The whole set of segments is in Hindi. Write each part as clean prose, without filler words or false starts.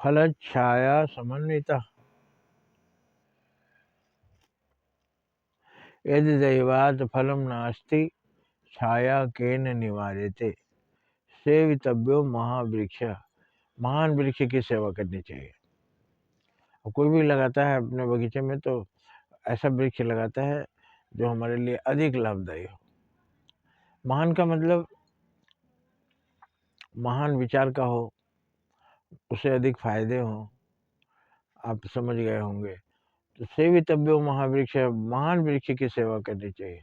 फलच्छाया समन्वितः यदि दैवात् फलं नास्ति छाया केन निवार्यते सेवितव्यो महावृक्ष। महान वृक्ष की सेवा करनी चाहिए। कोई भी लगाता है अपने बगीचे में तो ऐसा वृक्ष लगाता है जो हमारे लिए अधिक लाभदायी हो। महान का मतलब महान विचार का हो, उसे अधिक फायदे हों, आप समझ गए होंगे। तो सेवितव्यो महावृक्ष, महान वृक्ष की सेवा करनी चाहिए।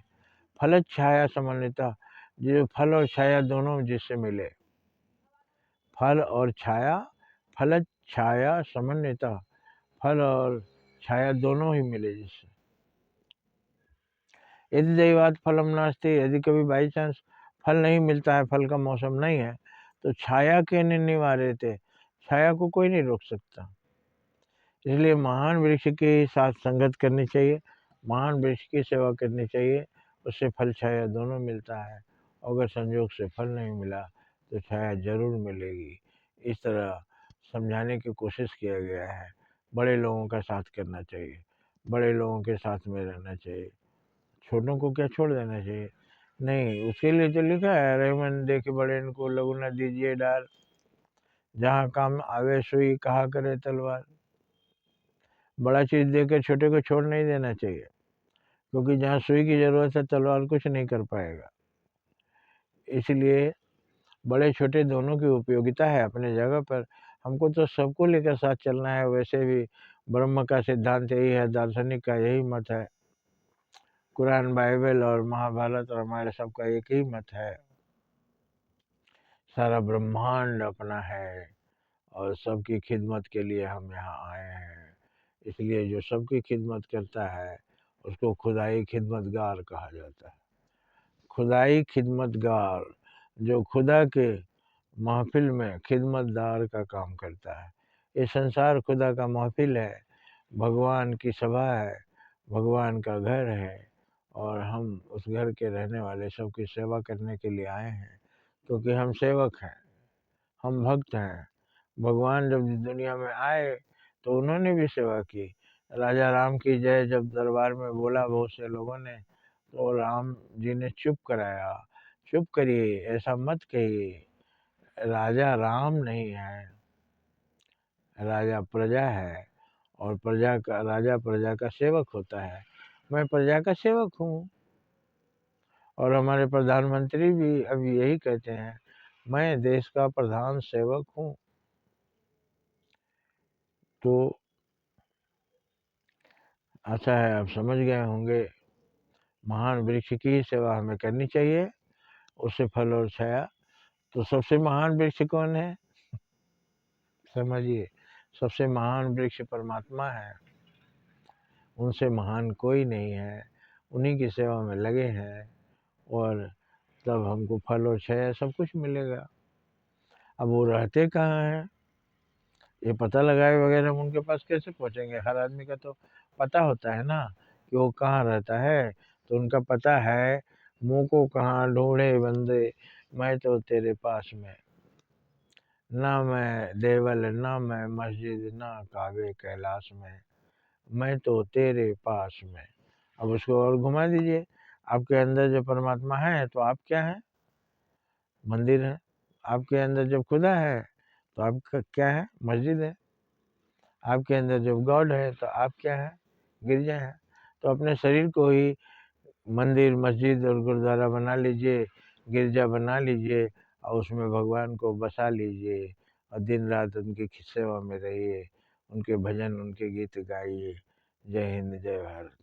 फल छाया समन्विता, जो फल और छाया दोनों जिससे मिले, फल और छाया, फल छाया समन्विता, फल और छाया दोनों ही मिले जिससे। यदि दैवात फलम नास्ति, यदि कभी बाई चांस फल नहीं मिलता है, फल का मौसम नहीं है, तो छाया के निवारे थे, छाया को कोई नहीं रोक सकता। इसलिए महान वृक्ष के साथ संगत करनी चाहिए, महान वृक्ष की सेवा करनी चाहिए, उससे फल छाया दोनों मिलता है। अगर संयोग से फल नहीं मिला तो छाया जरूर मिलेगी। इस तरह समझाने की कोशिश किया गया है। बड़े लोगों का साथ करना चाहिए, बड़े लोगों के साथ में रहना चाहिए, छोटों को क्या छोड़ देना चाहिए? नहीं, उसके लिए तो लिखा है, रहमन देखे बड़े इनको लघु न दीजिए डार, जहाँ काम आवे सुई कहा करे तलवार। बड़ा चीज देकर छोटे को छोड़ नहीं देना चाहिए, क्योंकि जहाँ सुई की जरूरत है तलवार कुछ नहीं कर पाएगा। इसलिए बड़े छोटे दोनों की उपयोगिता है अपने जगह पर। हमको तो सबको लेकर साथ चलना है। वैसे भी ब्रह्म का सिद्धांत यही है, दार्शनिक का यही मत है। कुरान, बाइबल और महाभारत और रामायण सबका एक ही मत है। सारा ब्रह्मांड अपना है और सबकी खिदमत के लिए हम यहाँ आए हैं। इसलिए जो सबकी खिदमत करता है उसको खुदाई खिदमतगार कहा जाता है। खुदाई खिदमतगार, जो खुदा के महफिल में खिदमतदार का काम करता है। ये संसार खुदा का महफिल है, भगवान की सभा है, भगवान का घर है, और हम उस घर के रहने वाले सबकी सेवा करने के लिए आए हैं, क्योंकि हम सेवक हैं, हम भक्त हैं। भगवान जब दुनिया में आए तो उन्होंने भी सेवा की। राजा राम की जय जब दरबार में बोला बहुत से लोगों ने, तो राम जी ने चुप कराया, चुप करिए, ऐसा मत कहिए, राजा राम नहीं है, राजा प्रजा है, और प्रजा का राजा प्रजा का सेवक होता है। मैं प्रजा का सेवक हूँ। और हमारे प्रधानमंत्री भी अभी यही कहते हैं, मैं देश का प्रधान सेवक हूँ। तो आशा है आप समझ गए होंगे, महान वृक्ष की सेवा हमें करनी चाहिए, उससे फल और छाया। तो सबसे महान वृक्ष कौन है? समझिए, सबसे महान वृक्ष परमात्मा है, उनसे महान कोई नहीं है। उन्हीं की सेवा में लगे हैं और तब हमको फल और छाया सब कुछ मिलेगा। अब वो रहते कहाँ हैं ये पता लगाए बगैर हम उनके पास कैसे पहुँचेंगे? हर आदमी का तो पता होता है ना कि वो कहाँ रहता है, तो उनका पता है, मुँह को कहाँ ढूंढे बंदे, मैं तो तेरे पास में, ना मैं देवल ना मैं मस्जिद ना काबे कैलाश में, मैं तो तेरे पास में। अब उसको और घुमा दीजिए, आपके अंदर जो परमात्मा है तो आप क्या हैं? मंदिर है। आपके अंदर जब खुदा है तो आपका क्या है? मस्जिद है। आपके अंदर जब गॉड है तो आप क्या है? गिरजा है। तो अपने शरीर को ही मंदिर, मस्जिद और गुरुद्वारा बना लीजिए, गिरजा बना लीजिए, और उसमें भगवान को बसा लीजिए और दिन रात उनकी सेवा में रहिए, उनके भजन, उनके गीत गाइए। जय हिंद, जय भारत।